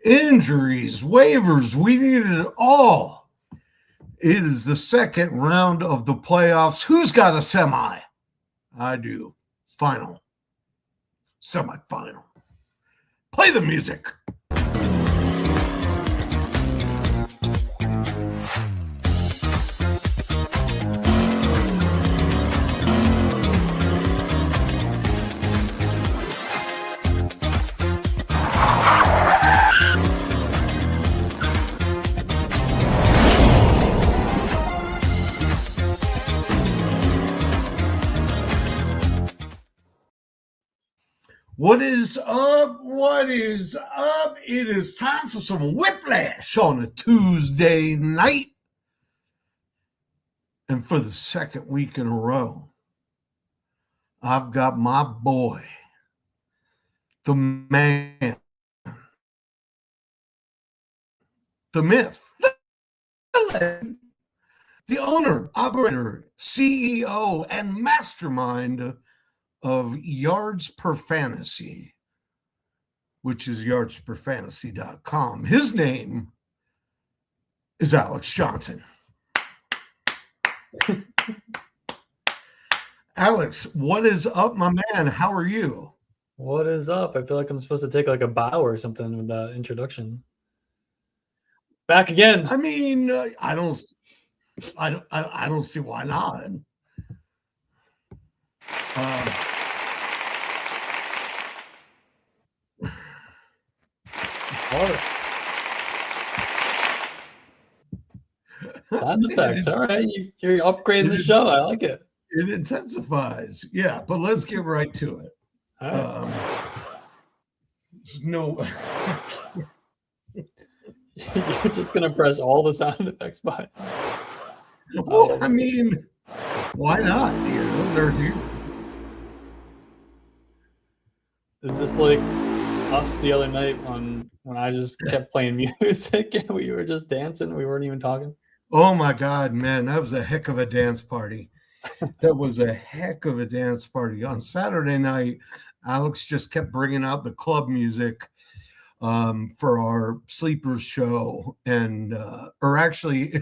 Injuries, waivers, we needed it all. It is the second round of the playoffs. Who's got a semi? I do. Final. Semifinal. Play the music. What is up? What is up? It is time for some Whiplash on a Tuesday night. And for the second week in a row, I've got my boy, the man, the myth, the owner, operator, CEO, and mastermind of Yards Per Fantasy, which is yardsperfantasy.com. His name is Alex Johnson. Alex, what is up, my man? How are you? What is up? I feel like I'm supposed to take like a bow or something with that introduction. Back again. I mean, I don't see why not. Sound effects. All right. You're upgrading the show. I like it. It intensifies. Yeah, but let's get right to it. All right. No. You're just going to press all the sound effects by. Well, I mean, why not? You know, they're here. Is this like us the other night when I just kept playing music and we were just dancing? We weren't even talking. Oh my God, man, that was a heck of a dance party. That was a heck of a dance party. On Saturday night, Alex just kept bringing out the club music for our sleepers show. And, or actually,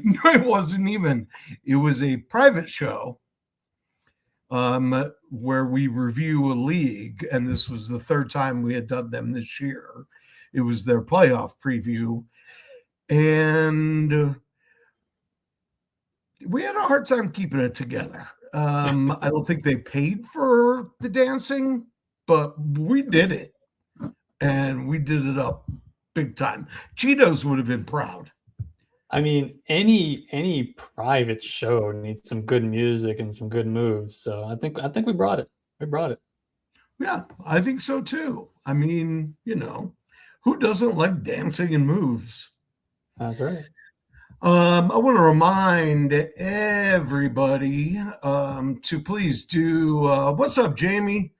no, it wasn't even. It was a private show where we review a league. And this was the third time we had done them this year. It was their playoff preview. And we had a hard time keeping it together. I don't think they paid for the dancing, but we did it. And we did it up big time. Cheetos would have been proud. I mean, any private show needs some good music and some good moves. So I think we brought it. We brought it. Yeah, I think so too. I mean, you know, who doesn't like dancing and moves? That's right. I want to remind everybody to please do, what's up, Jamie?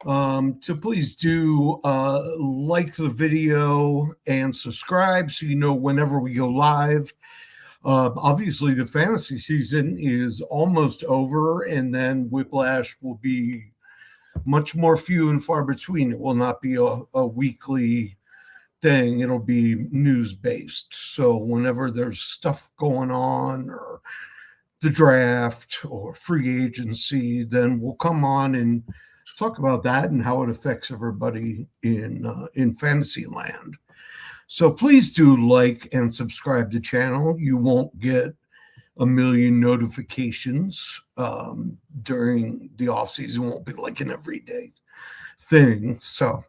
To please do like the video and subscribe so you know whenever we go live. Obviously, the fantasy season is almost over, and then Whiplash will be much more few and far between. It will not be a weekly thing. It'll be news-based. So whenever there's stuff going on or the draft or free agency, then we'll come on and talk about that and how it affects everybody in fantasy land. So please do like and subscribe to the channel. You won't get a million notifications during the off season. It won't be like an everyday thing. So,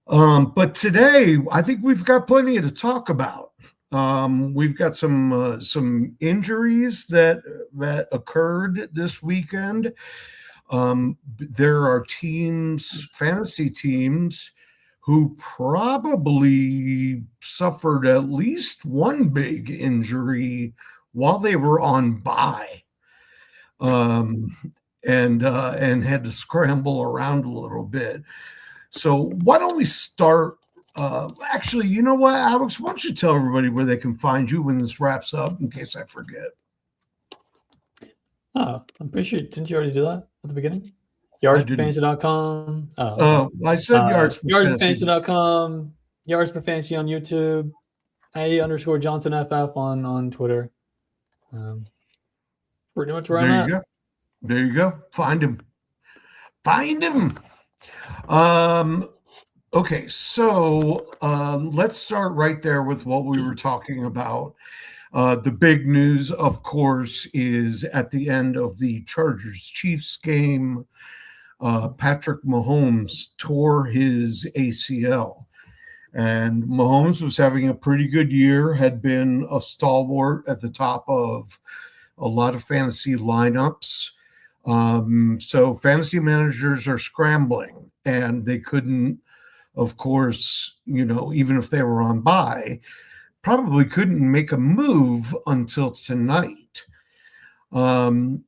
but today I think we've got plenty to talk about. We've got some injuries that occurred this weekend. There are teams, fantasy teams, who probably suffered at least one big injury while they were on bye, and had to scramble around a little bit. So why don't we start? Actually, you know what, Alex? Why don't you tell everybody where they can find you when this wraps up, in case I forget? Oh, I'm pretty sure. Didn't you already do that at the beginning? Yardsfantasy.com. I said yardsfantasy.com. Yardsfantasy.com. Yards per Fantasy on YouTube, A_JohnsonFF on Twitter. Pretty much where I'm at. Go. There you go. Find him. Find him. Okay, so let's start right there with what we were talking about. The big news, of course, is at the end of the Chargers-Chiefs game, Patrick Mahomes tore his ACL. And Mahomes was having a pretty good year, had been a stalwart at the top of a lot of fantasy lineups. So fantasy managers are scrambling, and they couldn't, of course, even if they were on bye, probably couldn't make a move until tonight. Now,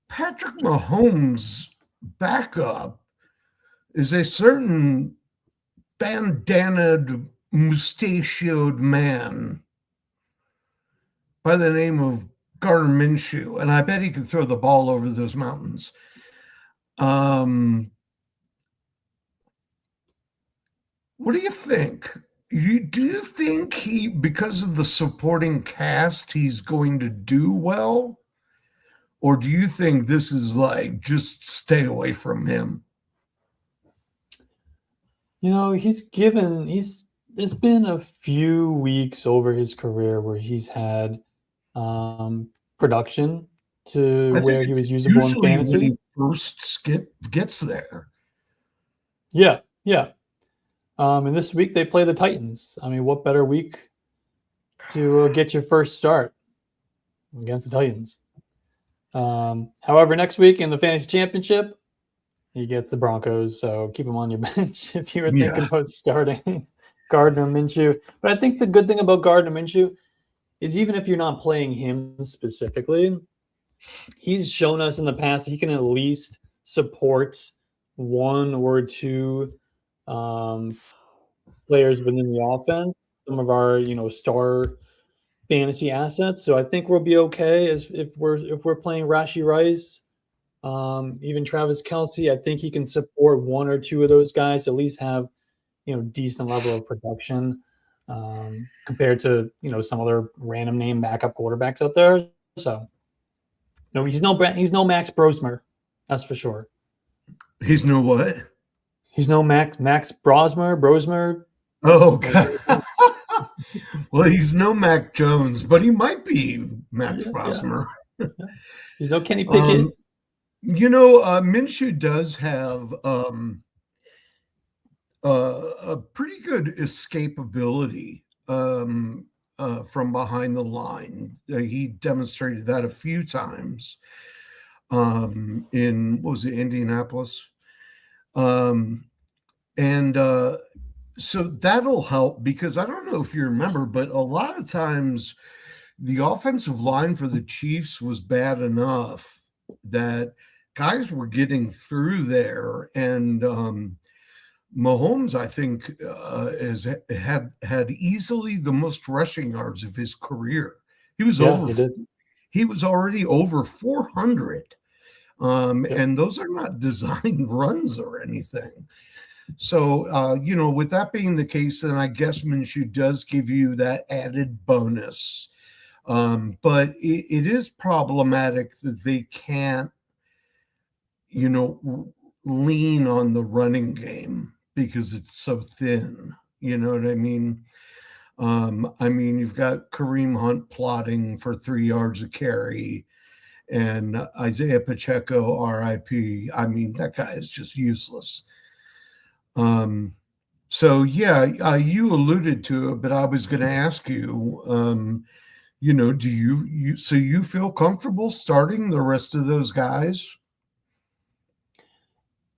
Patrick Mahomes' backup is a certain bandanaed, mustachioed man by the name of Gardner Minshew, and I bet he can throw the ball over those mountains. What do you think? Do you think because of the supporting cast, he's going to do well? Or do you think this is like, just stay away from him? There's been a few weeks over his career where he's had production to where he was usable in fantasy. When he first gets there. Yeah. And this week they play the Titans. I mean, what better week to get your first start against the Titans? However, next week in the fantasy championship, he gets the Broncos. So keep him on your bench if you were thinking about starting Gardner Minshew. But I think the good thing about Gardner Minshew is even if you're not playing him specifically, he's shown us in the past he can at least support one or two players within the offense, some of our star fantasy assets. So I think we'll be okay as if we're playing Rashee Rice, even Travis Kelce. I think he can support one or two of those guys, at least have decent level of production compared to some other random name backup quarterbacks out there. So he's no Max Brosmer, that's for sure. He's no what? He's no Max Brosmer. Oh God. Well, he's no Mac Jones, but he might be Max Brosmer. Yeah. He's no Kenny Pickett. Minshew does have a pretty good escapability from behind the line. He demonstrated that a few times in Indianapolis. So that'll help, because I don't know if you remember, but a lot of times the offensive line for the Chiefs was bad enough that guys were getting through there, and Mahomes, I think, has had easily the most rushing yards of his career. He was already over 400, and those are not designed runs or anything. So, with that being the case, then I guess Minshew does give you that added bonus. But it is problematic that they can't, lean on the running game because it's so thin. You know what I mean? You've got Kareem Hunt plotting for 3 yards a carry, and Isaiah Pacheco, RIP. That guy is just useless. You alluded to it, but I was going to ask you, do you feel comfortable starting the rest of those guys?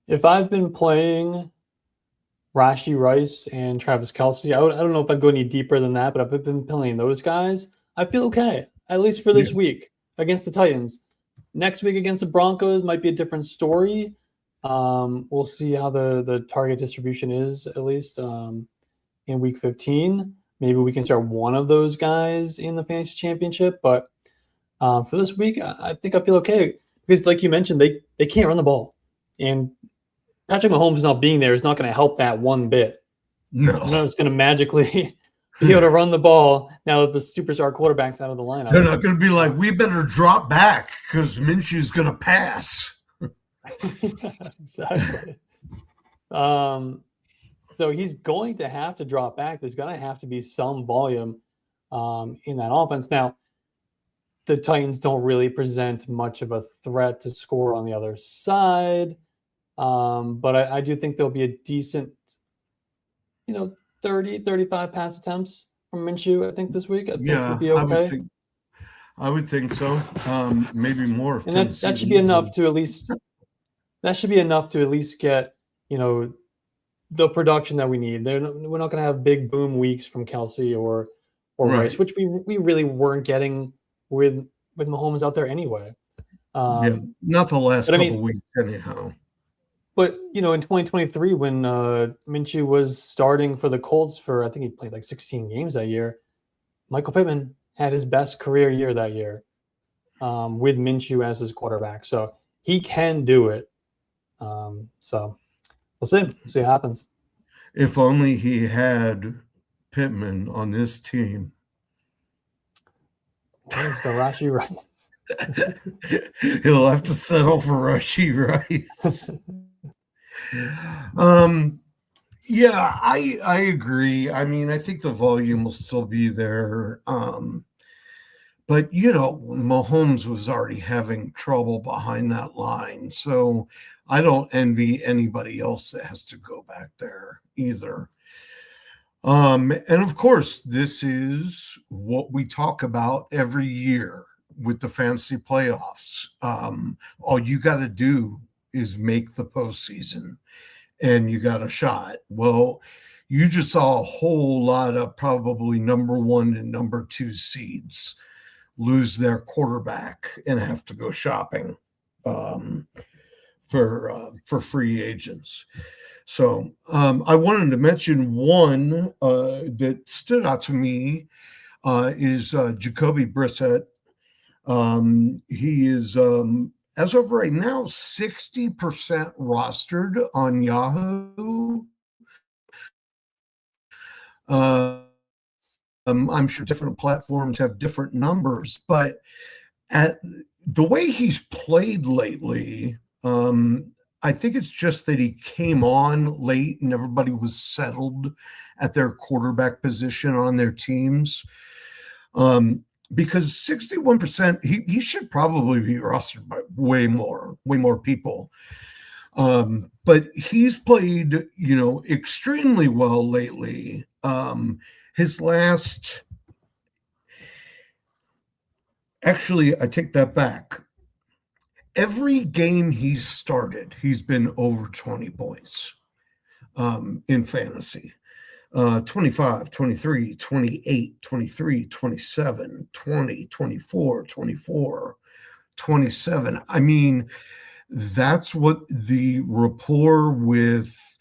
If I've been playing Rashee Rice and Travis Kelce, I don't know if I'd go any deeper than that, but if I've been playing those guys, I feel okay, at least for this week against the Titans. Next week against the Broncos might be a different story. We'll see how the target distribution is, at least in week 15. Maybe we can start one of those guys in the fantasy championship. But for this week, I think I feel okay, because like you mentioned, they can't run the ball. And Patrick Mahomes not being there is not going to help that one bit. They're not No, just going to magically be able to run the ball now that the superstar quarterback's out of the lineup. they're not going to be like, we better drop back because Minshew's going to pass. Exactly. So he's going to have to drop back. There's going to have to be some volume in that offense. Now, the Titans don't really present much of a threat to score on the other side. But I do think there'll be a decent, 30, 35 pass attempts from Minshew, I think, this week. I think he'll be okay. I would think so. Maybe more. And that should be enough to at least get, the production that we need. We're not going to have big boom weeks from Kelsey or Right. Rice, which we really weren't getting with Mahomes out there anyway. Not the last couple weeks anyhow. But, in 2023, when Minshew was starting for the Colts I think he played like 16 games that year, Michael Pittman had his best career year that year with Minshew as his quarterback. So he can do it. So we'll see. We'll see what happens. If only he had Pittman on this team. Where's the Rashee Rice? He'll have to settle for Rashee Rice. Yeah, I agree. I mean, I think the volume will still be there. But Mahomes was already having trouble behind that line. So I don't envy anybody else that has to go back there either. And of course, this is what we talk about every year with the fantasy playoffs. All you got to do is make the postseason and you got a shot. Well, you just saw a whole lot of probably number 1 and number 2 seeds lose their quarterback and have to go shopping for free agents. So I wanted to mention one that stood out to me is Jacoby Brissett. He is, as of right now, 60% rostered on Yahoo. I'm sure different platforms have different numbers, but at the way he's played lately, I think it's just that he came on late and everybody was settled at their quarterback position on their teams. Because 61%, he should probably be rostered by way more people. But he's played, extremely well lately. His last, actually, I take that back. Every game he's started, he's been over 20 points in fantasy. 25, 23, 28, 23, 27, 20, 24, 24, 27. I mean, that's what the rapport with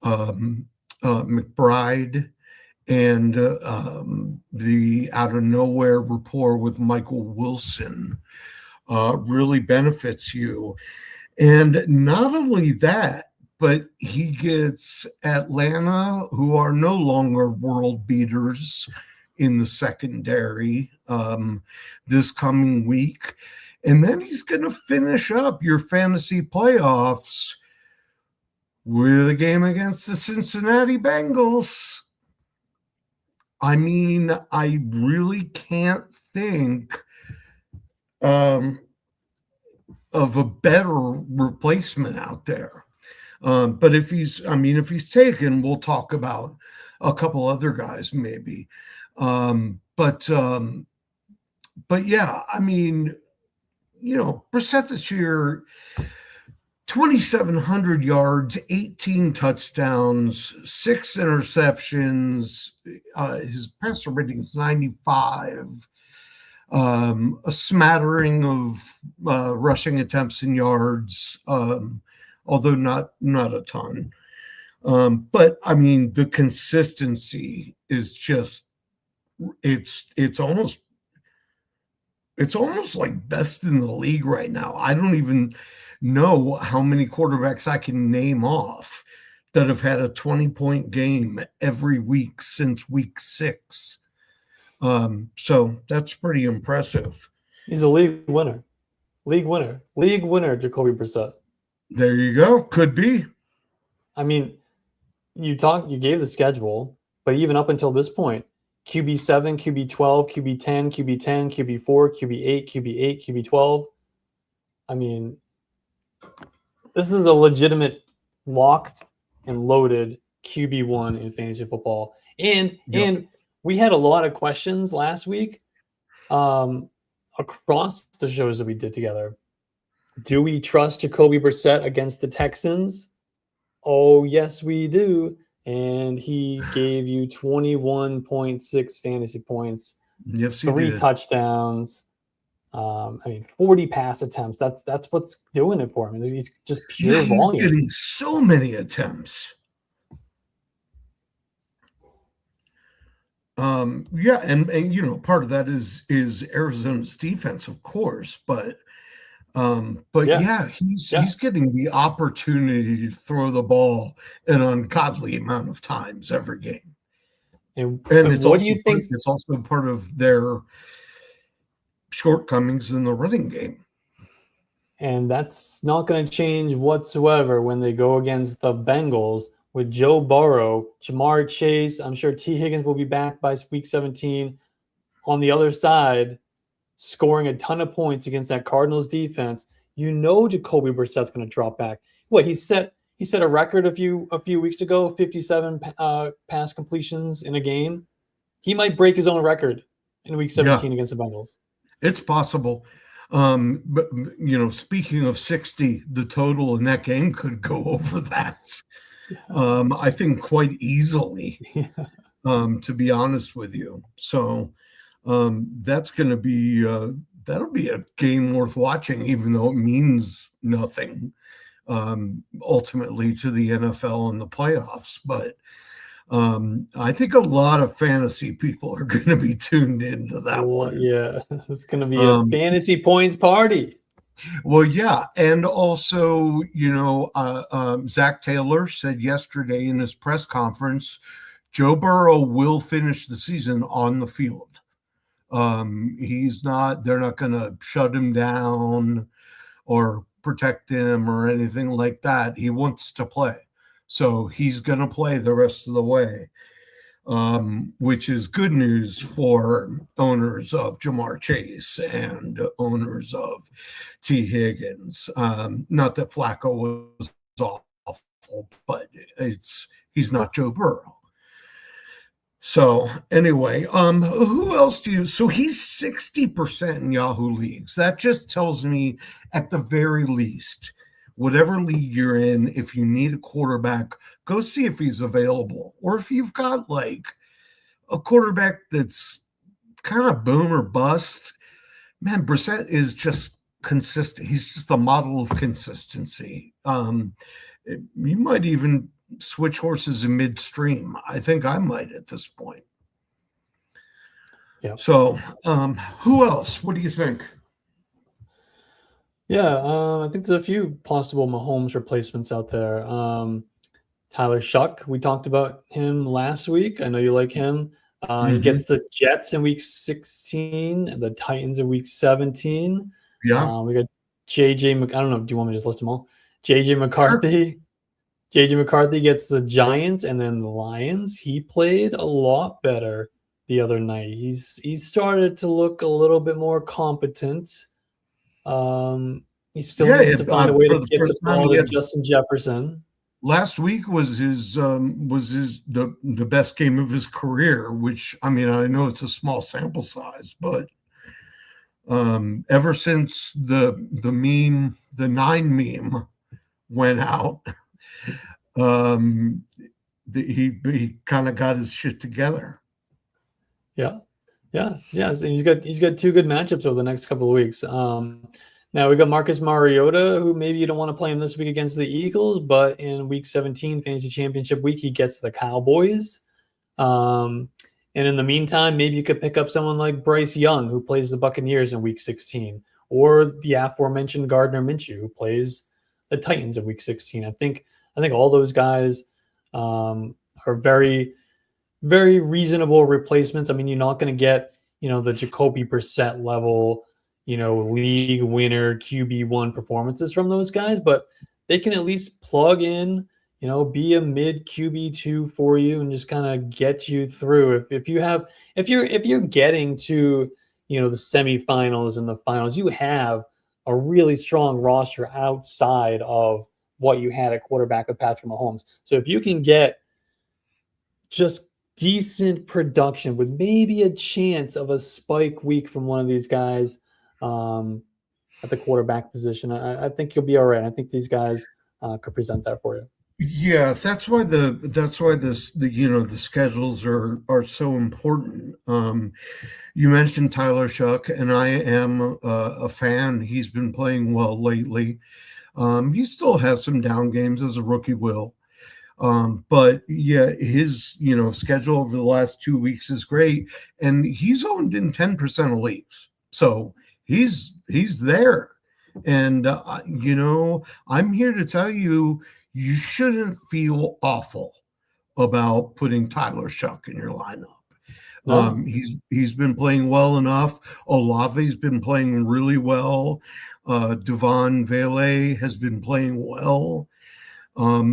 McBride and the out of nowhere rapport with Michael Wilson really benefits you. And not only that, but he gets Atlanta, who are no longer world beaters in the secondary this coming week. And then he's going to finish up your fantasy playoffs with a game against the Cincinnati Bengals. I mean, I really can't think of a better replacement out there. But if he's taken, we'll talk about a couple other guys maybe. But yeah, I mean, Brissett this year, 2,700 yards, 18 touchdowns, 6 interceptions. His passer rating is 95. A smattering of rushing attempts and yards, although not a ton. But I mean, the consistency is just it's almost like best in the league right now. I don't even know how many quarterbacks I can name off that have had a 20-point game every week since week 6. So that's pretty impressive. He's a league winner. League winner, Jacoby Brissett. There you go. Could be. I mean, you gave the schedule, but even up until this point, QB7, QB12, QB10, QB10, QB4, QB8, QB8, QB12. I mean, this is a legitimate locked and loaded QB1 in fantasy football. And we had a lot of questions last week across the shows that we did together. Do we trust Jacoby Brissett against the Texans? Oh, yes, we do. And he gave you 21.6 fantasy points, Yes, 3 touchdowns. 40 pass attempts. That's what's doing it for him. He's just pure volume. He's getting so many attempts. And you know, part of that is Arizona's defense, of course, but he's getting the opportunity to throw the ball an ungodly amount of times every game. And it's what do you think? It's also part of their shortcomings in the running game. And that's not going to change whatsoever when they go against the Bengals with Joe Burrow, Jamar Chase. I'm sure T. Higgins will be back by week 17. On the other side, scoring a ton of points against that Cardinals defense. You know Jacoby Brissett's going to drop back. What he set a record a few weeks ago, 57 pass completions in a game. He might break his own record in week 17 against the Bengals. It's possible. But you know, speaking of 60, the total in that game could go over that. I think quite easily, to be honest with you. So that's going to be that'll be a game worth watching, even though it means nothing ultimately to the NFL and the playoffs. But I think a lot of fantasy people are going to be tuned into that one. Yeah, it's going to be a fantasy points party. Well, yeah. And also, you know, Zach Taylor said yesterday in his press conference, Joe Burrow will finish the season on the field. They're not going to shut him down or protect him or anything like that. He wants to play. So he's going to play the rest of the way, which is good news for owners of Jamar Chase and owners of T. Higgins. Not that Flacco was awful, but he's not Joe Burrow. So anyway, who else so he's 60% in Yahoo leagues. That just tells me at the very least, whatever league you're in, if you need a quarterback, go see if he's available. Or if you've got like a quarterback that's kind of boom or bust, man, Brissett is just consistent. He's just a model of consistency. You might even switch horses in midstream. I think I might at this point. Yeah. So who else? What do you think? Yeah, I think there's a few possible Mahomes replacements out there. Tyler Shuck, we talked about him last week. I know you like him. He gets the Jets in week 16 and the Titans in week 17. Yeah. We got JJ. I don't know. Do you want me to just list them all? JJ McCarthy. Sure. JJ McCarthy gets the Giants and then the Lions. He played a lot better the other night. He's started to look a little bit more competent. He still needs to find a way to get the ball to Justin Jefferson. Last week was the best game of his career, which, I mean, I know it's a small sample size, but ever since the 9 meme went out, he kind of got his shit together. Yeah. He's got 2 good matchups over the next couple of weeks. Now we got Marcus Mariota, who maybe you don't want to play him this week against the Eagles, but in week 17, fantasy championship week, he gets the Cowboys. And in the meantime, maybe you could pick up someone like Bryce Young, who plays the Buccaneers in week 16, or the aforementioned Gardner Minshew, who plays the Titans in week 16. I think all those guys are very, very reasonable replacements. I mean, you're not going to get, the Jacoby Brissett level, league winner QB1 performances from those guys, but they can at least plug in, be a mid QB2 for you and just kind of get you through. If you're getting to, the semifinals and the finals, you have a really strong roster outside of what you had at quarterback with Patrick Mahomes. So if you can get just decent production with maybe a chance of a spike week from one of these guys at the quarterback position, I think you'll be all right. I think these guys could present that for you. Yeah, that's why the schedules are so important. You mentioned Tyler Shuck, and I am a fan. He's been playing well lately. He still has some down games as a rookie will. But yeah, his schedule over the last 2 weeks is great, and he's owned in 10% of leagues, so he's there. And I'm here to tell you, you shouldn't feel awful about putting Tyler Shuck in your lineup. No. He's been playing well enough. Olave's been playing really well. Devon Vele has been playing well.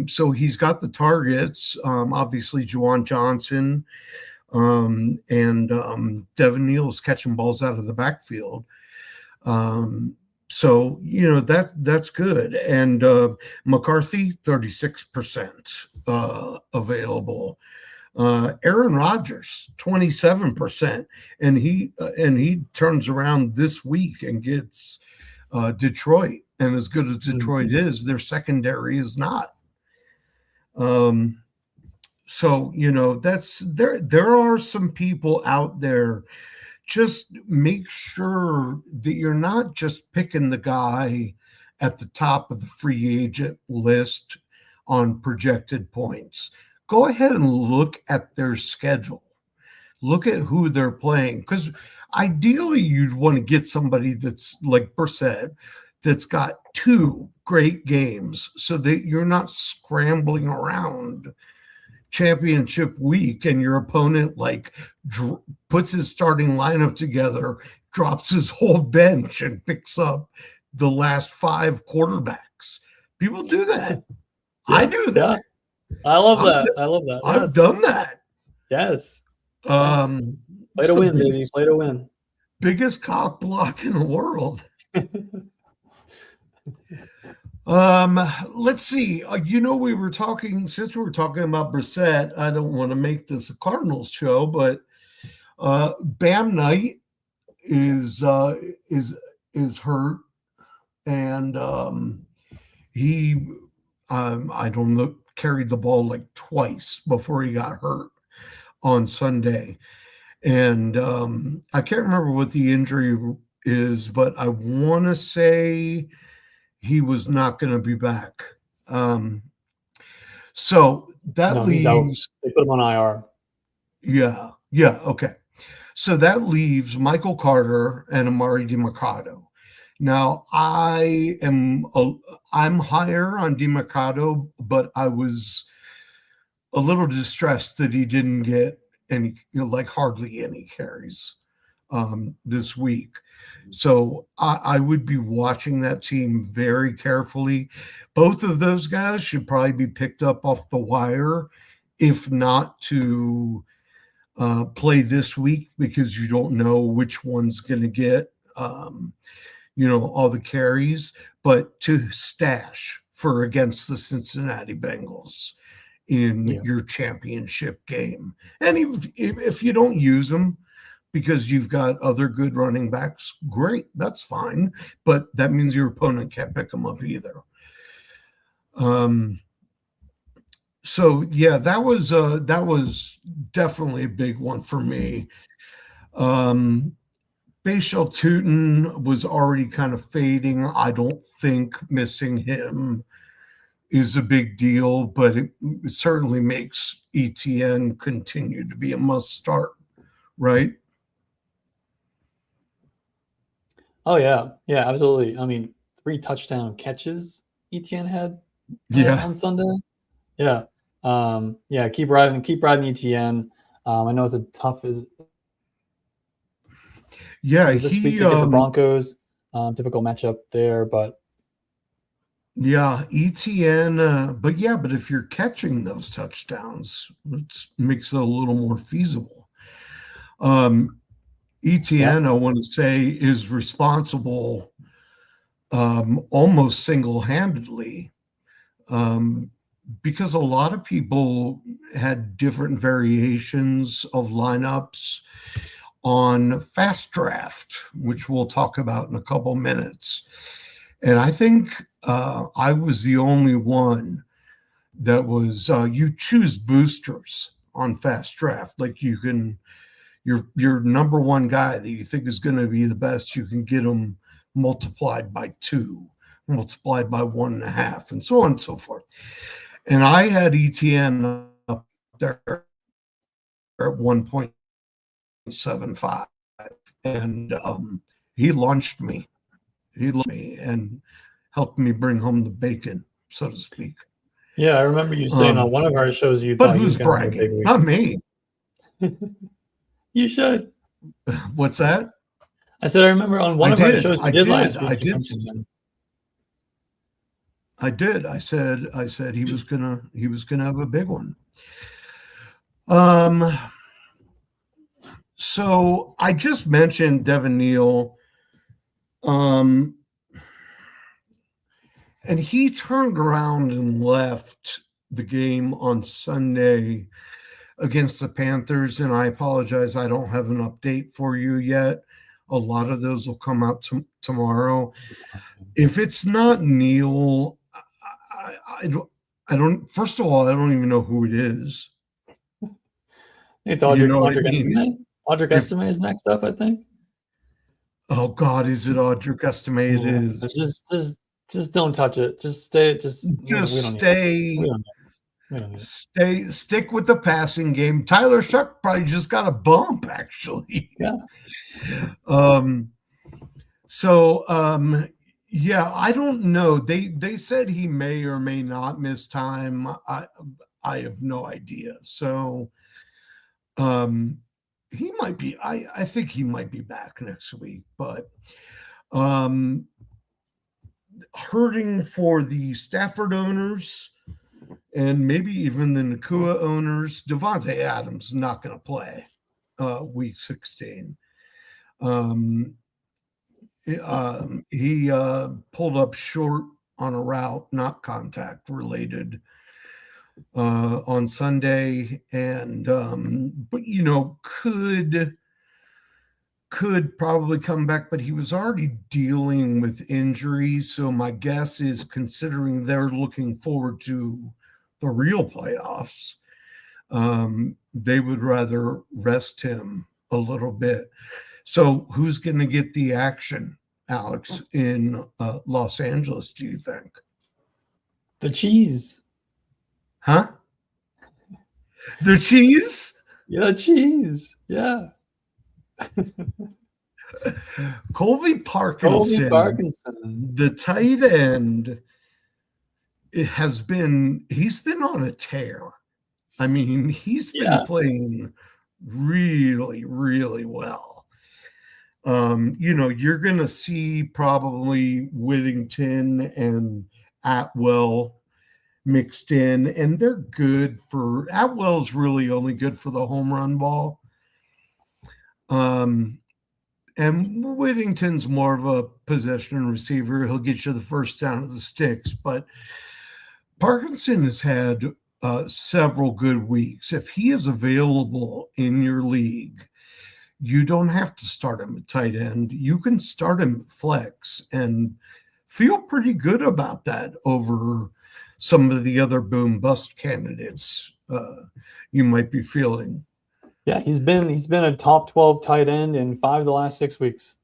So he's got the targets. Obviously, Juwan Johnson and Devin Neal's catching balls out of the backfield. So that's good. And McCarthy, 36% available. Aaron Rodgers, 27%, and he turns around this week and gets Detroit. And as good as Detroit is, their secondary is not. So that's there are some people out there. Just make sure that you're not just picking the guy at the top of the free agent list on projected points. Go ahead and look at their schedule. Look at who they're playing, because ideally you'd want to get somebody that's like Brissett, that's got 2 great games so that you're not scrambling around championship week and your opponent puts his starting lineup together, drops his whole bench, and picks up the last 5 quarterbacks. People do that. Yeah, I do that. Yeah. I love that. I've done that. Yes. Play to win, baby. Play to win. Biggest cock block in the world. Let's see. We were talking, since we were talking about Brissett, I don't want to make this a Cardinals show, but Bam Knight is hurt, and he I don't know, carried the ball like twice before he got hurt on Sunday. And I can't remember what the injury is, but I want to say he was not going to be back. So that leaves. They put him on IR. Yeah. Okay. So that leaves Michael Carter and Amari DiMercado. Now I'm higher on DiMercado, but I was a little distressed that he didn't get any, hardly any carries this week. So I would be watching that team very carefully. Both of those guys should probably be picked up off the wire, if not to play this week, because you don't know which one's going to get, all the carries, but to stash for against the Cincinnati Bengals in your championship game. And if you don't use them because you've got other good running backs, great, that's fine. But that means your opponent can't pick them up either. So yeah, that was definitely a big one for me. Bashal Tootin was already kind of fading. I don't think missing him is a big deal, but it certainly makes ETN continue to be a must start, right? Oh yeah, absolutely. I mean, 3 touchdown catches ETN had on Sunday. Yeah, Yeah, keep riding ETN. I know it's a tough Yeah, this week they get the Broncos. Difficult matchup there, but yeah, ETN. But if you're catching those touchdowns, it makes it a little more feasible. ETN, I want to say, is responsible almost single-handedly because a lot of people had different variations of lineups on Fast Draft, which we'll talk about in a couple minutes. And I think I was the only one that was you choose boosters on Fast Draft. Like you can, your number one guy that you think is going to be the best, you can get them multiplied by 2, multiplied by 1.5, and so on and so forth. And I had ETN up there at 1.75, and he launched me. He launched me and helped me bring home the bacon, so to speak. Yeah, I remember you saying on one of our shows you thought he was going to have a big week. Not me. You should. What's that? I said I remember on one of our shows you did last week. I did. I said he was gonna have a big one. So I just mentioned Devin Neal. And he turned around and left the game on Sunday against the Panthers. And I apologize, I don't have an update for you yet. A lot of those will come out tomorrow. If it's not Neal, I don't. First of all, I don't even know who it is. It's Audric Estime. Audric Estime is next up, I think. Oh God, is it Audric Estime? It is. Just don't touch it. Just stay. Stick with the passing game. Tyler Shuck probably just got a bump, actually. Yeah. Yeah, I don't know. They said he may or may not miss time. I have no idea. So he might be. I think he might be back next week, but hurting for the Stafford owners and maybe even the Nakua owners. Devontae Adams is not going to play week 16. He pulled up short on a route, not contact related, on Sunday, and but could probably come back, but he was already dealing with injuries. So my guess is, considering they're looking forward to the real playoffs, they would rather rest him a little bit. So who's going to get the action, Alex, in Los Angeles, do you think? The cheese. Huh? The cheese? Yeah, cheese. Yeah. Colby Parkinson, the tight end, he's been on a tear. I mean, he's been playing really, really well. You're going to see probably Whittington and Atwell mixed in, and they're good for – Atwell's really only good for the home run ball. And Whittington's more of a possession receiver. He'll get you the first down of the sticks. But Parkinson has had several good weeks. If he is available in your league, you don't have to start him at tight end. You can start him at flex and feel pretty good about that over some of the other boom bust candidates you might be feeling. Yeah, he's been a top 12 tight end in 5 of the last 6 weeks.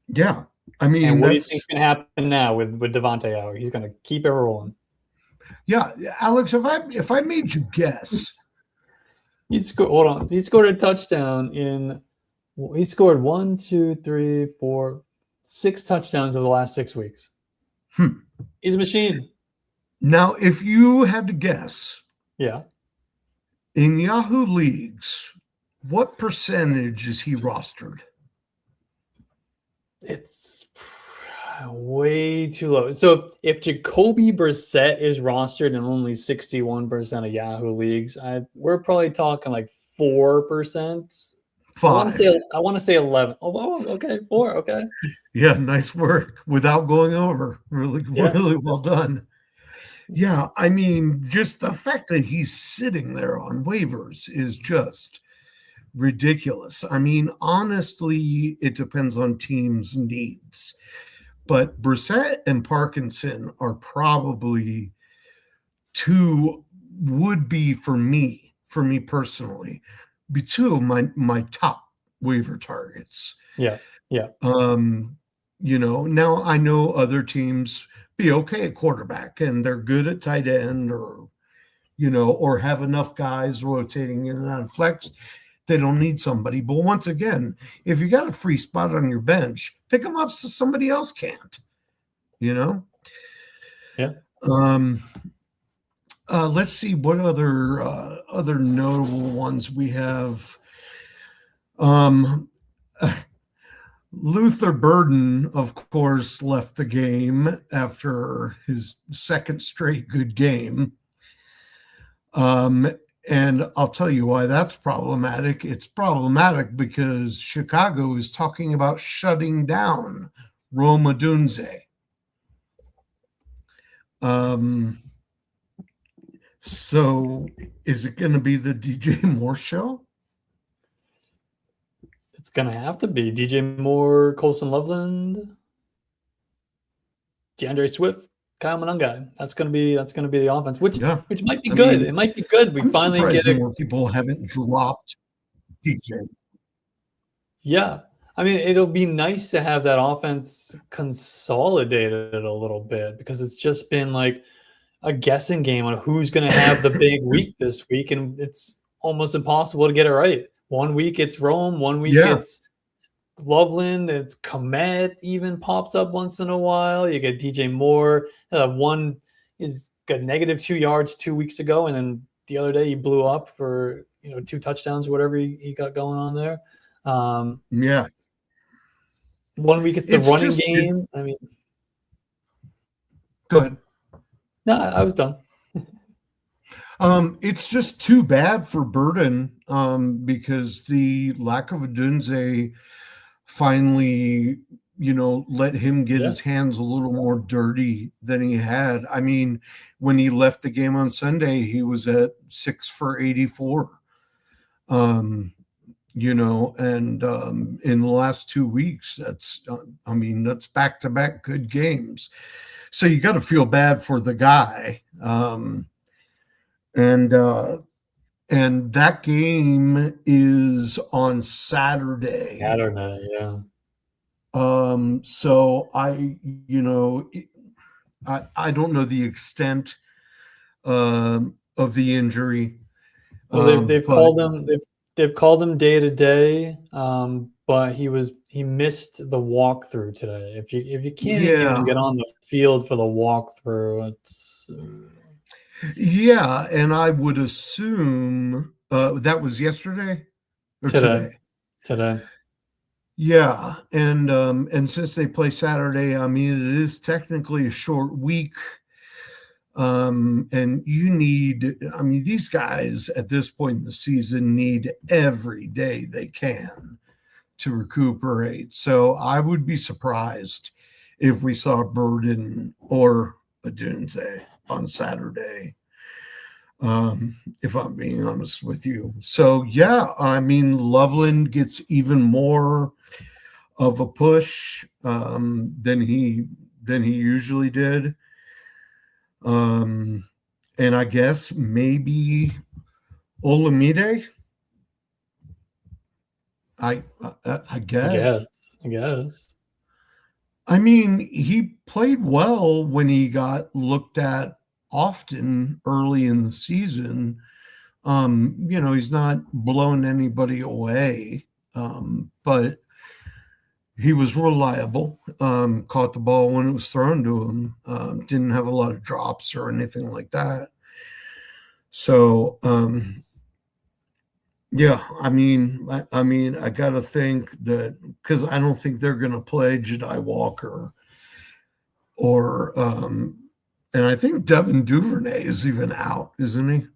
Yeah, I mean, and what do you think's going to happen now with Devontae out? He's going to keep it rolling. Yeah, Alex, if I made you guess, he scored a touchdown in. He scored 1, 2, 3, 4, 6 touchdowns over the last 6 weeks. He's a machine. Now, if you had to guess, yeah, In Yahoo leagues, what percentage is he rostered? It's way too low. So if Jacoby Brissett is rostered in only 61% of Yahoo leagues, we're probably talking like 4%. 5. I want to say 11. Oh, okay, 4. Okay. Yeah, nice work without going over. Really, Yeah. really well done. Yeah, I mean, just the fact that he's sitting there on waivers is just ridiculous. I mean, honestly, it depends on teams' needs. But Brissett and Parkinson are probably two, would be for me personally, be two of my top waiver targets. Yeah. Yeah. Now I know other teams be okay at quarterback and they're good at tight end, or or have enough guys rotating in and out of flex. They don't need somebody. But once again, if you got a free spot on your bench, pick them up so somebody else can't. Yeah. Let's see what other notable ones we have. Luther Burden, of course, left the game after his second straight good game. And I'll tell you why that's problematic. It's problematic because Chicago is talking about shutting down Rome Odunze. So is it going to be the DJ Moore show? It's going to have to be DJ Moore, Colson Loveland, DeAndre Swift, Kyle Monangai. That's going to be the offense, which might be good. It might be good. We finally get more people haven't dropped DJ. Yeah. I mean, it'll be nice to have that offense consolidated a little bit, because it's just been like a guessing game on who's going to have the big week this week, and it's almost impossible to get it right. One week it's Rome, one week it's Loveland, it's Komet even popped up once in a while. You get DJ Moore. One is got -2 yards 2 weeks ago, and then the other day he blew up for 2 touchdowns, whatever he got going on there. One week it's the running game. I mean, go ahead. No, I was done. It's just too bad for Burden, because the lack of Odunze finally, let him get his hands a little more dirty than he had. I mean, when he left the game on Sunday, he was at 6 for 84. And in the last 2 weeks, that's back-to-back good games. So you got to feel bad for the guy. And that game is on Saturday. Yeah. So I don't know the extent of the injury. Well, they've called him day to day, but he missed the walkthrough today. If you can't even get on the field for the walkthrough, it's and I would assume that was yesterday or today. Yeah, and since they play Saturday, I mean, it is technically a short week. And you need, these guys at this point in the season need every day they can to recuperate. So I would be surprised if we saw Burden or Odunze on Saturday, if I'm being honest with you. So Loveland gets even more of a push than he usually did. And I guess maybe Olamide. I guess. I mean, he played well when he got looked at often early in the season. He's not blowing anybody away, but he was reliable, caught the ball when it was thrown to him, didn't have a lot of drops or anything like that. So, Yeah, I mean, I got to think that because I don't think they're going to play Jedi Walker or, and I think Devin Duvernay is even out, isn't he?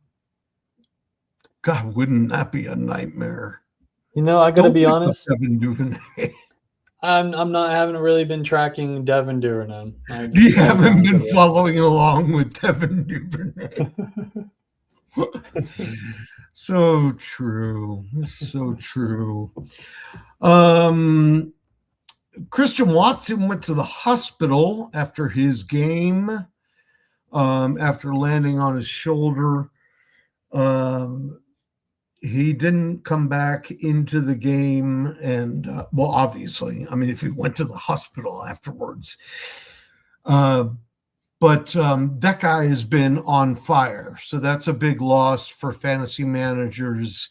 God, wouldn't that be a nightmare? I got to Don't be pick up honest. Devin Duvernay. I'm not haven't really been tracking Devin Duvernay. You I gotta be haven't honest been with following along with Devin Duvernay. you. So true. So true. Um, Christian Watson went to the hospital after his game, after landing on his shoulder. Um, he didn't come back into the game. And, well, obviously, I mean, if he went to the hospital afterwards, but that guy has been on fire. So that's a big loss for fantasy managers.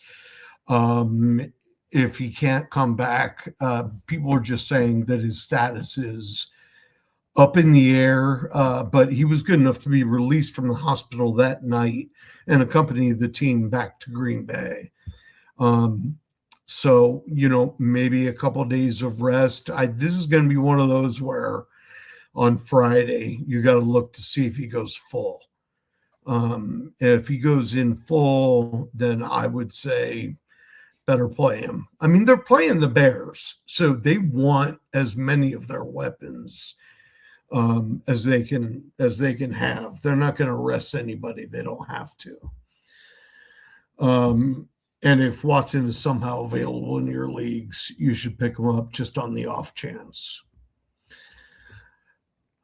If he can't come back, people are just saying that his status is up in the air, but he was good enough to be released from the hospital that night and accompany the team back to Green Bay. So, maybe a couple of days of rest. This is going to be one of those where on Friday, you got to look to see if he goes full. If he goes in full, then I would say better play him. I mean, they're playing the Bears, so they want as many of their weapons as they can have. They're not going to arrest anybody they don't have to. And if Watson is somehow available in your leagues, you should pick him up just on the off chance.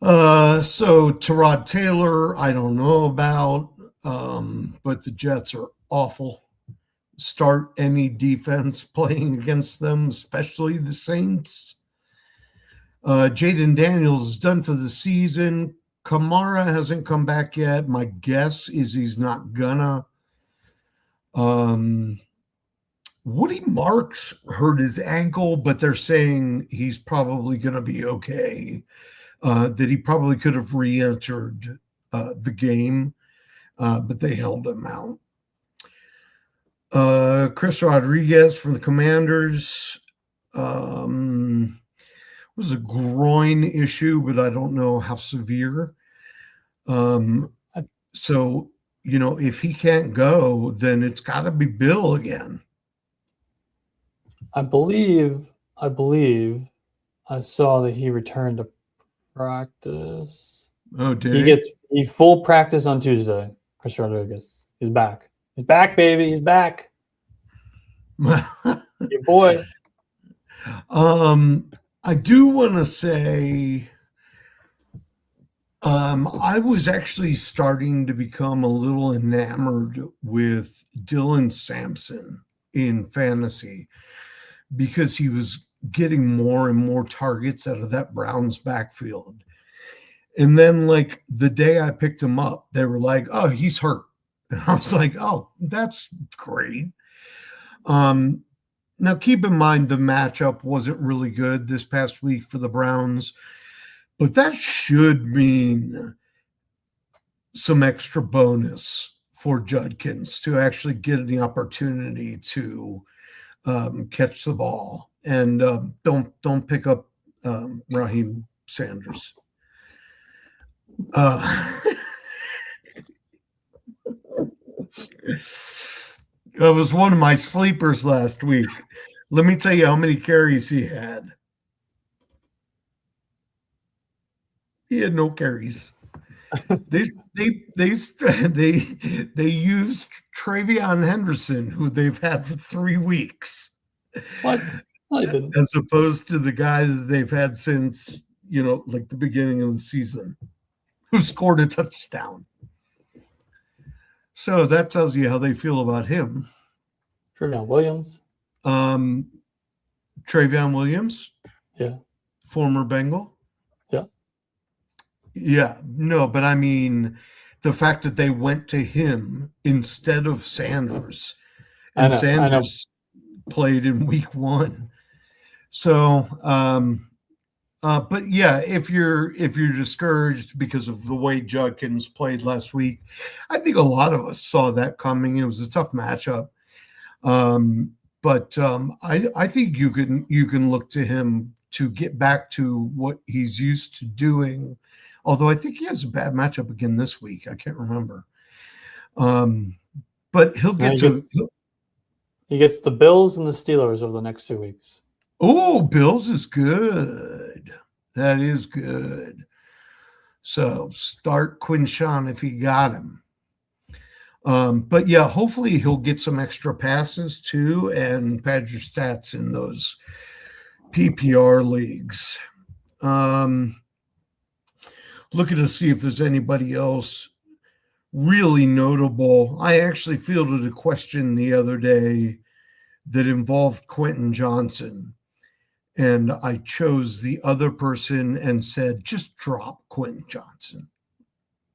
So Tyrod Taylor, I don't know about, but the Jets are awful. Start any defense playing against them, especially the Saints. Jaden Daniels is done for the season. Kamara hasn't come back yet. My guess is he's not gonna. Woody Marks hurt his ankle, but they're saying he's probably going to be okay. That he probably could have re-entered the game, but they held him out. Chris Rodriguez from the Commanders was a groin issue, but I don't know how severe. So, if he can't go, then it's got to be Bill again. I believe I saw that he returned to practice. Oh, did he gets full practice on Tuesday. Chris Rodriguez. He's back. He's back, baby. He's back. Your boy. I do want to say I was actually starting to become a little enamored with Dylan Sampson in fantasy because he was getting more and more targets out of that Browns backfield. And then, like, the day I picked him up, they were like, oh, he's hurt. And I was like, oh, that's great. Now, keep in mind the matchup wasn't really good this past week for the Browns, but that should mean some extra bonus for Judkins to actually get the opportunity to catch the ball. And don't pick up Raheem Sanders. That was one of my sleepers last week. Let me tell you how many carries he had. He had no carries. They used Travion Henderson, who they've had for 3 weeks. What? As opposed to the guy that they've had since, like the beginning of the season, who scored a touchdown. So that tells you how they feel about him. Travion Williams. Travion Williams. Yeah. Former Bengal. Yeah. Yeah. No, but I mean, the fact that they went to him instead of Sanders. And Sanders played in week 1. So, but yeah, if you're discouraged because of the way Judkins played last week, I think a lot of us saw that coming. It was a tough matchup. I think you can look to him to get back to what he's used to doing. Although I think he has a bad matchup again this week. I can't remember. But he'll get he gets the Bills and the Steelers over the next 2 weeks. Oh, Bills is good. That is good. So start Quinshawn if you got him. But yeah, hopefully he'll get some extra passes too and pad your stats in those PPR leagues. Looking to see if there's anybody else really notable. I actually fielded a question the other day that involved Quentin Johnson, and I chose the other person and said, just drop Quentin Johnson.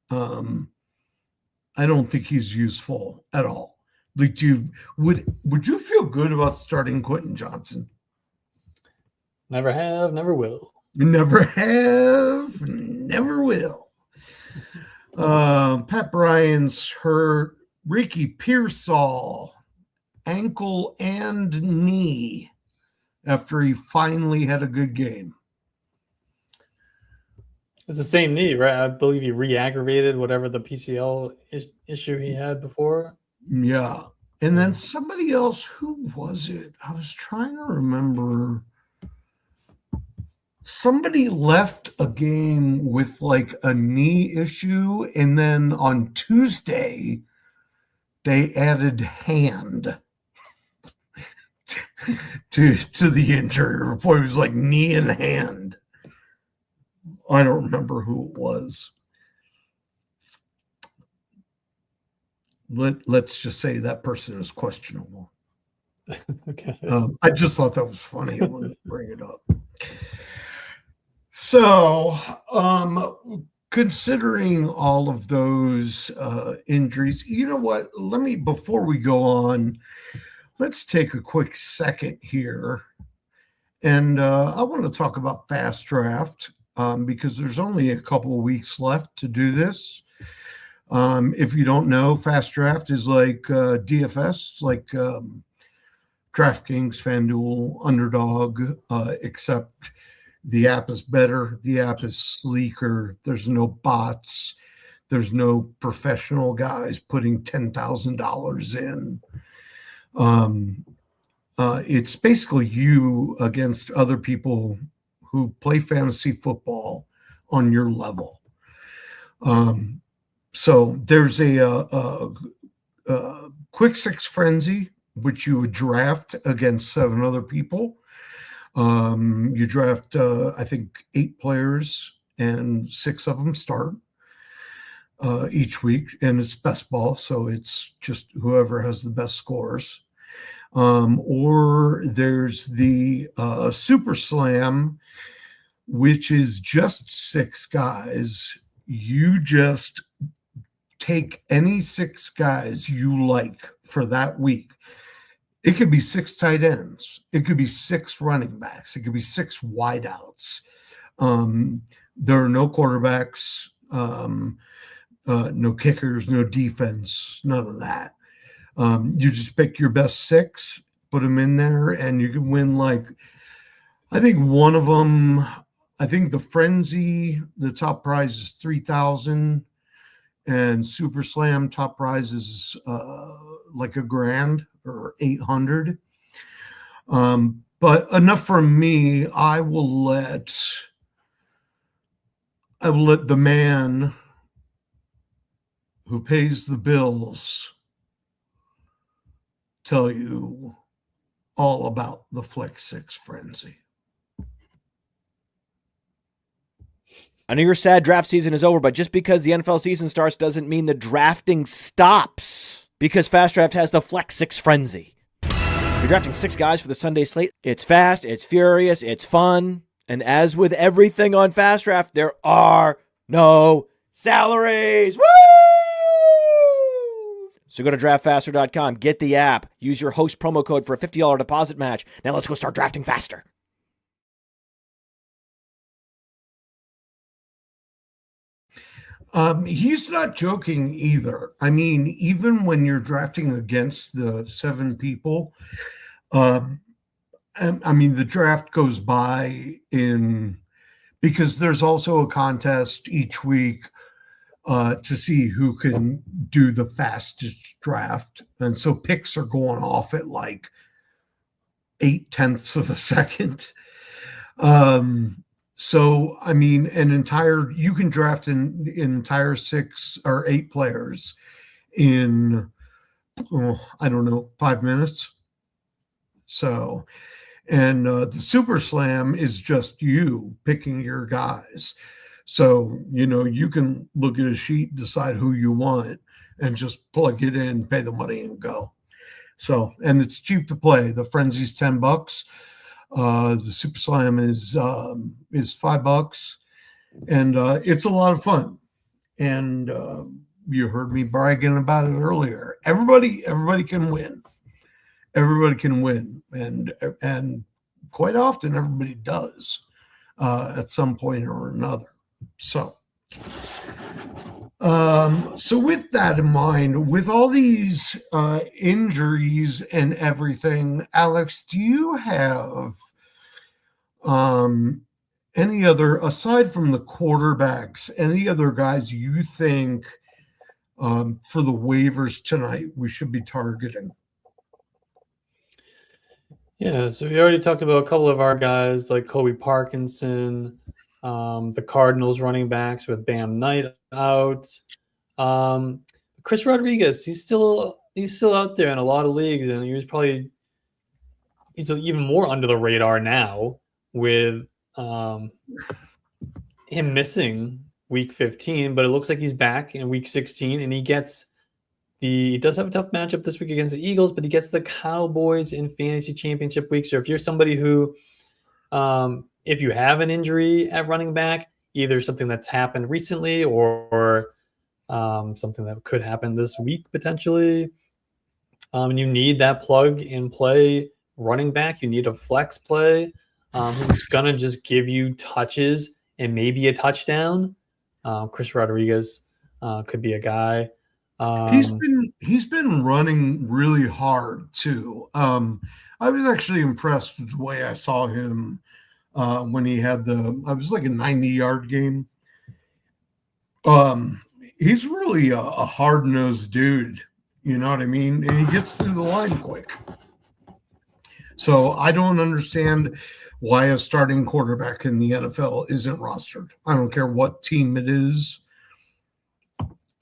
I don't think he's useful at all. Like, would you feel good about starting Quentin Johnson? Never have, never will. Never have, never will. Pat Bryant's hurt. Ricky Pearsall, ankle and knee after he finally had a good game. It's the same knee, right? I believe he re-aggravated whatever the PCL issue he had before. Yeah. And then somebody else, who was it? I was trying to remember. Somebody left a game with like a knee issue, and then on Tuesday, they added hand to the injury report. It was like knee and hand. I don't remember who it was. Let's just say that person is questionable. Okay. I just thought that was funny. I wanted to bring it up. So, considering all of those injuries, you know what? Before we go on, let's take a quick second here. And I want to talk about Fast Draft because there's only a couple of weeks left to do this. If you don't know, Fast Draft is like DFS. It's like DraftKings, FanDuel, Underdog, except the app is better. The app is sleeker. There's no bots. There's no professional guys putting $10,000 in. It's basically you against other people who play fantasy football on your level. So there's a quick six frenzy, which you would draft against 7 other people. You draft, I think, 8 players, and 6 of them start each week, and it's best ball, so it's just whoever has the best scores. Or there's the Super Slam, which is just 6 guys. You just take any 6 guys you like for that week. It could be 6 tight ends. It could be 6 running backs. It could be 6 wideouts. There are no quarterbacks, no kickers, no defense, none of that. You just pick your best 6, put them in there, and you can win I think one of them, I think the Frenzy, the top prize is $3,000, and Super Slam top prize is like $1,000 or $800. But enough from me. I will let the man who pays the bills tell you all about the Flex 6 frenzy. I know your sad draft season is over, but just because the NFL season starts doesn't mean the drafting stops. Because Fast Draft has the Flex 6 frenzy. You're drafting 6 guys for the Sunday slate. It's fast, it's furious, it's fun. And as with everything on Fast Draft, there are no salaries. Woo! So go to draftfaster.com, get the app, use your host promo code for a $50 deposit match. Now let's go start drafting faster. He's not joking either. I mean, even when you're drafting against the 7 people, I mean, the draft goes by because there's also a contest each week to see who can do the fastest draft. And so picks are going off at like 0.8 of a second. So, I mean, you can draft an entire 6 or 8 players in, I don't know, 5 minutes. So, and the Super Slam is just you picking your guys. So, you can look at a sheet, decide who you want, and just plug it in, pay the money, and go. So, and it's cheap to play. The Frenzy's $10. The Super Slam is $5, and it's a lot of fun. And you heard me bragging about it earlier. Everybody can win. Everybody can win, and quite often everybody does at some point or another. So, so with that in mind, with all these injuries and everything, Alex, do you have any other, aside from the quarterbacks, any other guys you think for the waivers tonight we should be targeting? Yeah, so we already talked about a couple of our guys like Kobe Parkinson, the Cardinals running backs with Bam Knight out. Chris Rodriguez, he's still out there in a lot of leagues, and he's even more under the radar now with him missing week 15, but it looks like he's back in week 16, and he does have a tough matchup this week against the Eagles, but he gets the Cowboys in fantasy championship week. So if you're somebody who, if you have an injury at running back, either something that's happened recently or something that could happen this week potentially, and you need that plug and play running back, you need a flex play who's going to just give you touches and maybe a touchdown. Chris Rodriguez could be a guy. He's been running really hard too. I was actually impressed with the way I saw him when he had I was like a 90-yard game. He's really a hard-nosed dude, you know what I mean? And he gets through the line quick. So I don't understand why a starting quarterback in the NFL isn't rostered. I don't care what team it is.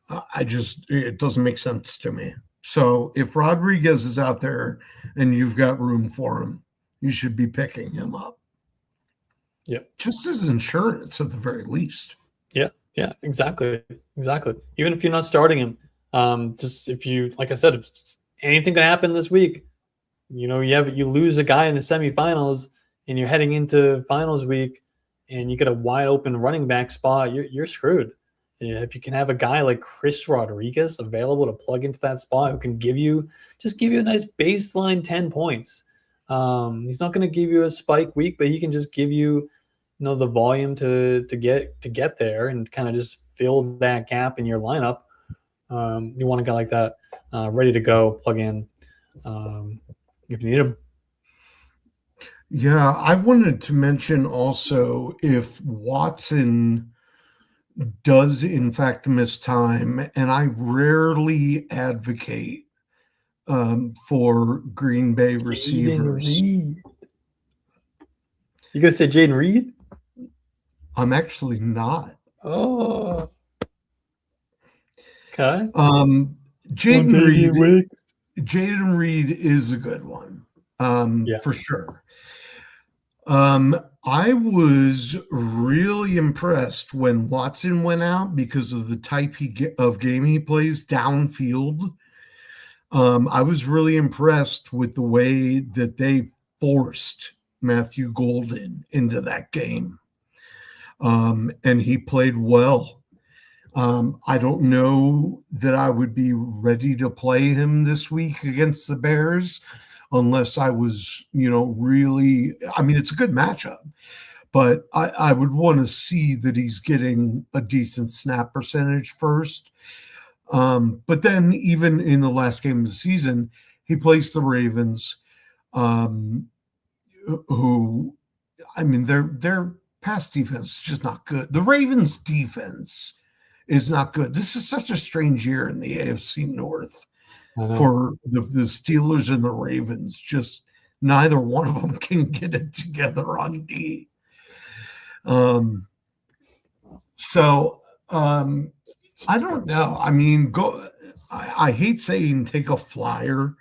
It doesn't make sense to me. So if Rodriguez is out there and you've got room for him, you should be picking him up. Yeah. Just as insurance at the very least. Yeah, exactly. Even if you're not starting him, just if you, like I said, if anything could happen this week, you lose a guy in the semifinals and you're heading into finals week and you get a wide open running back spot, you're screwed. If you can have a guy like Chris Rodriguez available to plug into that spot who can give you a nice baseline 10 points. He's not going to give you a spike week, but he can just give you, the volume to get there and kind of just fill that gap in your lineup. You want a guy like that ready to go, plug in if you need him. Yeah, I wanted to mention also, if Watson does in fact miss time, and I rarely advocate for Green Bay receivers. You gonna say Jaden Reed? I'm actually not. Oh, okay. Jaden Reed is a good one, for sure. I was really impressed when Watson went out because of the type of game he plays downfield. I was really impressed with the way that they forced Matthew Golden into that game. And he played well. I don't know that I would be ready to play him this week against the Bears unless I was, really, it's a good matchup, but I would want to see that he's getting a decent snap percentage first. But then even in the last game of the season, he plays the Ravens, who, I mean, their pass defense is just not good. The Ravens defense is not good. This is such a strange year in the AFC North for the Steelers and the Ravens. Just neither one of them can get it together on D. I don't know. I mean, I hate saying take a flyer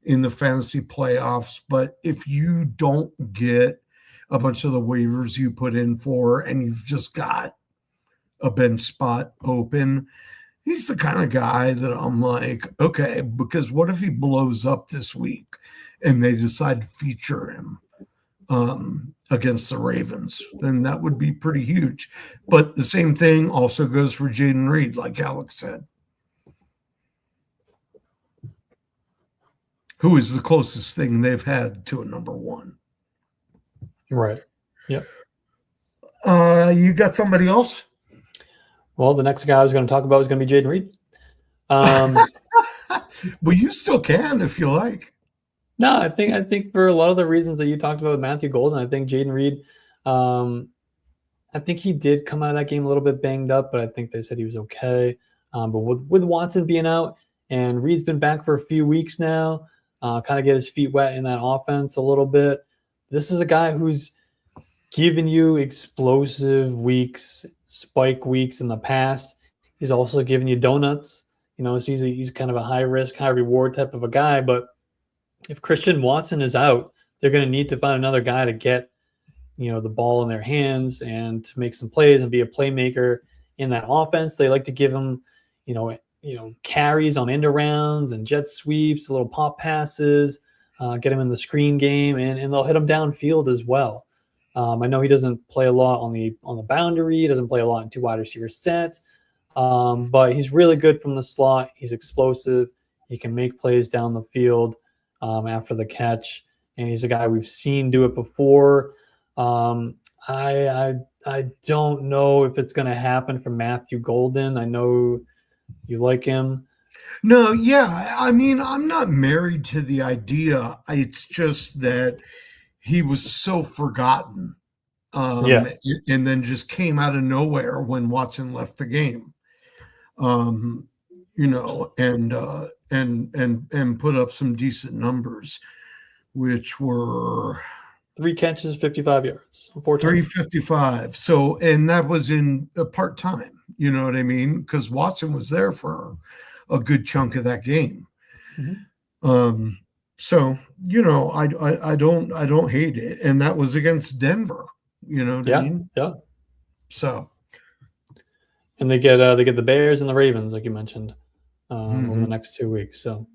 in the fantasy playoffs, but if you don't get a bunch of the waivers you put in for and you've just got a bench spot open, he's the kind of guy that I'm like, okay, because what if he blows up this week and they decide to feature him against the Ravens? Then that would be pretty huge. But the same thing also goes for Jaden Reed, like Alex said, who is the closest thing they've had to a number one. Right. Yep. You got somebody else? Well, the next guy I was going to talk about is going to be Jaden Reed. Well, you still can if you like. No, I think for a lot of the reasons that you talked about with Matthew Golden, I think Jaden Reed, I think he did come out of that game a little bit banged up, but I think they said he was okay. But with Watson being out and Reed's been back for a few weeks now, kind of get his feet wet in that offense a little bit. This is a guy who's given you explosive weeks, spike weeks in the past. He's also given you donuts. You know, so he's kind of a high risk, high reward type of a guy. But if Christian Watson is out, they're going to need to find another guy to get, you know, the ball in their hands and to make some plays and be a playmaker in that offense. They like to give him, you know, carries on end arounds and jet sweeps, little pop passes, get him in the screen game, and they'll hit him downfield as well. I know he doesn't play a lot on the boundary. He doesn't play a lot in two wide receiver sets, but he's really good from the slot. He's explosive. He can make plays down the field after the catch, and he's a guy we've seen do it before. I don't know if it's going to happen for Matthew Golden. I know you like him. No, yeah. I mean, I'm not married to the idea. It's just that he was so forgotten. And then just came out of nowhere when Watson left the game. You know, and put up some decent numbers, which were 3 catches, 55 yards, 355. So, and that was in a part-time, you know what I mean? Because Watson was there for a good chunk of that game. Mm-hmm. So, you know, I don't hate it. And that was against Denver, you know what I mean? Yeah. So, and they get the Bears and the Ravens, like you mentioned, over the next 2 weeks. So,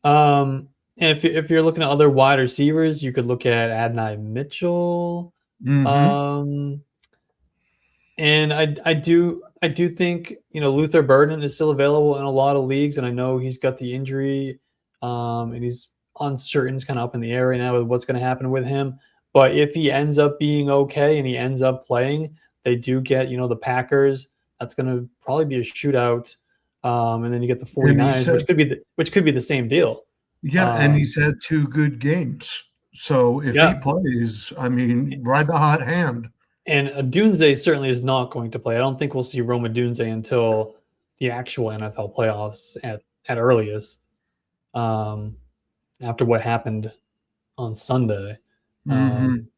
and if you're looking at other wide receivers, you could look at Adonai Mitchell. And I do think, you know, Luther Burden is still available in a lot of leagues, and I know he's got the injury, and he's uncertain, kind of up in the air right now with what's going to happen with him. But if he ends up being okay and he ends up playing, they do get, you know, the Packers. That's going to probably be a shootout. And then you get the 49ers, which could be the same deal. Yeah, and he's had 2 good games. So if he plays, I mean, ride the hot hand. And Dunze certainly is not going to play. I don't think we'll see Roma Dunze until the actual NFL playoffs at earliest, after what happened on Sunday. And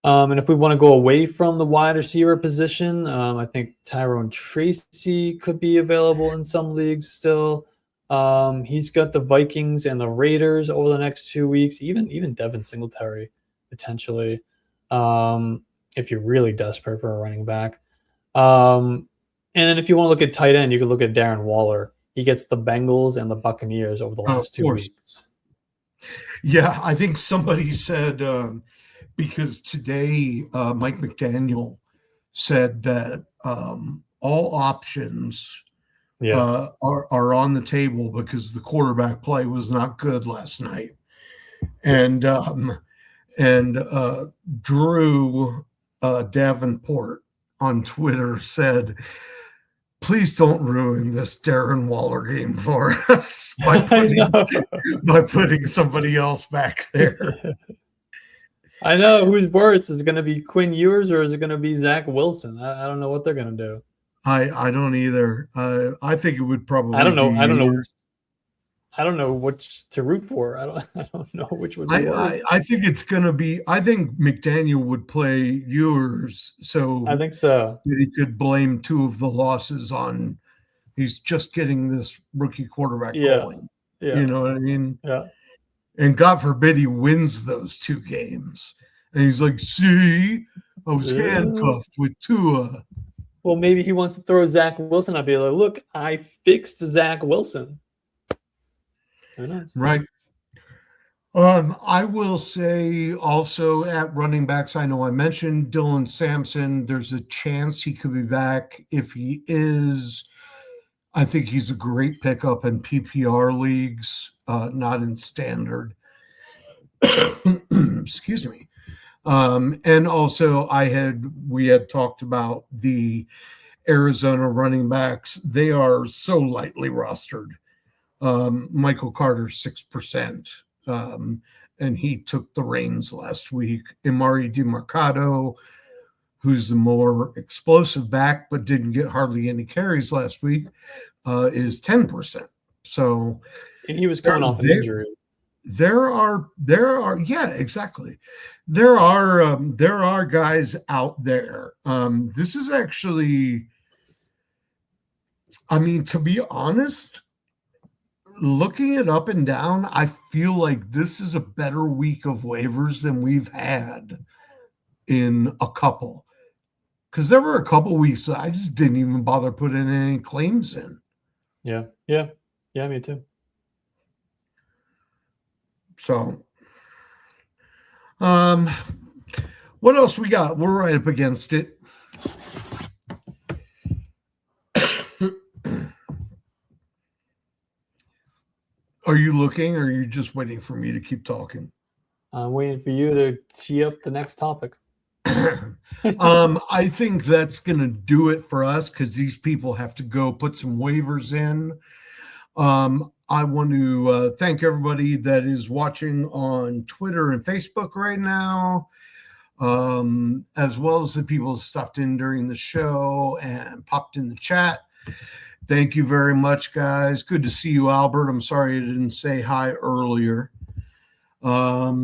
if we want to go away from the wide receiver position, I think Tyrone Tracy could be available in some leagues still. He's got the Vikings and the Raiders over the next 2 weeks, even Devin Singletary potentially, if you're really desperate for a running back. And then if you want to look at tight end, you could look at Darren Waller. He gets the Bengals and the Buccaneers over the last 2 weeks. Yeah, I think somebody said, because today Mike McDaniel said that all options are on the table because the quarterback play was not good last night. And And Drew Davenport on Twitter said, please don't ruin this Darren Waller game for us by putting somebody else back there. I know. Who's worse? Is it going to be Quinn Ewers or is it going to be Zach Wilson? I don't know what they're going to do. I don't either. I think it would probably. I don't know. Be I don't know. Ewers. I don't know which to root for. I don't know which would be worse. I think it's going to be. I think McDaniel would play Ewers, so I think so. That he could blame two of the losses on. He's just getting this rookie quarterback going. Yeah. You know what I mean? Yeah. And God forbid he wins those two games. And he's like, see, I was handcuffed with Tua. Well, maybe he wants to throw Zach Wilson. I'd be like, look, I fixed Zach Wilson. Who knows? Right. I will say also at running backs, I know I mentioned Dylan Sampson. There's a chance he could be back. If he is, I think he's a great pickup in PPR leagues, not in standard. Excuse me. And also we had talked about the Arizona running backs. They are so lightly rostered. Michael Carter, 6%. And he took the reins last week. Imari DiMercado, who's the more explosive back, but didn't get hardly any carries last week, is 10%. So, and he was coming off an injury. There are, yeah, exactly. There are guys out there. This is actually, I mean, to be honest, looking it up and down, I feel like this is a better week of waivers than we've had in a couple. Because there were a couple weeks that I just didn't even bother putting any claims in. Yeah, me too. So, what else we got? We're right up against it. Are you looking, or are you just waiting for me to keep talking? I'm waiting for you to tee up the next topic. I think that's going to do it for us because these people have to go put some waivers in. I want to thank everybody that is watching on Twitter and Facebook right now, as well as the people that stopped in during the show and popped in the chat. Thank you very much, guys. Good to see you, Albert. I'm sorry I didn't say hi earlier. I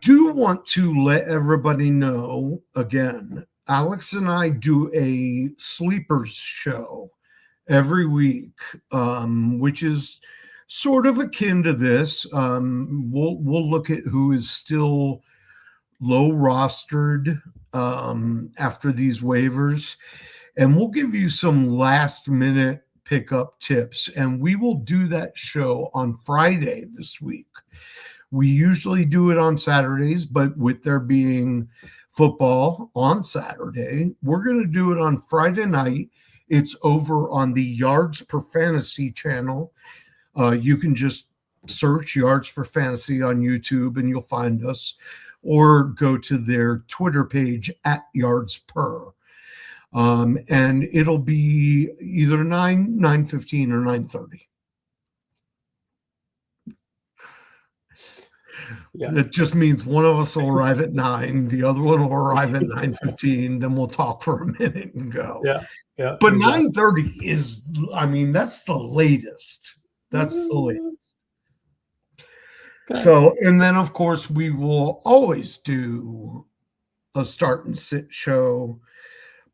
do want to let everybody know, again, Alex and I do a sleepers show every week, which is sort of akin to this. We'll look at who is still low rostered after these waivers, and we'll give you some last minute pickup tips, and we will do that show on Friday this week. We usually do it on Saturdays, but with there being football on Saturday, we're going to do it on Friday night. It's over on the Yards Per Fantasy channel. You can just search Yards Per Fantasy on YouTube and you'll find us, or go to their Twitter page at Yards Per. And it'll be either 9:15 or 9:30. Yeah. It just means one of us will arrive at 9, the other one will arrive at 9:15, then we'll talk for a minute and go. Yeah. But 9:30 is, I mean, that's the latest. That's the latest. Okay. So, and then of course we will always do a start and sit show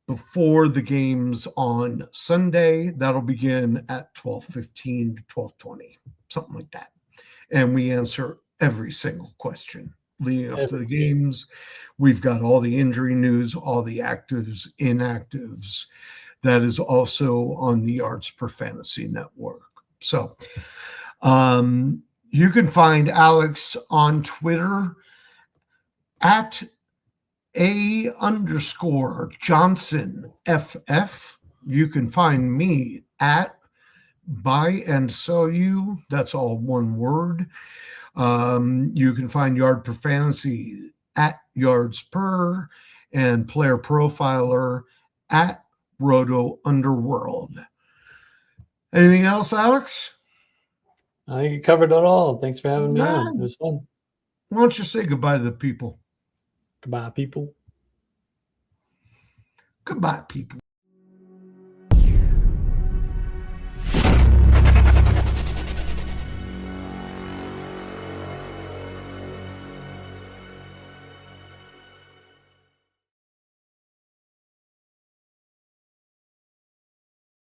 before the games on Sunday. That'll begin at 12:15 to 12:20, something like that. And we answer every single question leading up to the games. We've got all the injury news, all the actives, inactives. That is also on the Yards Per Fantasy Network. So you can find Alex on Twitter at _JohnsonFF. You can find me at Buy and Sell You. That's all one word. You can find Yard Per Fantasy at Yards Per and Player Profiler at Roto Underworld. Anything else, Alex? I think you covered it all. Thanks for having me on. Right. It was fun. Why don't you say goodbye to the people? Goodbye, people. Goodbye, people.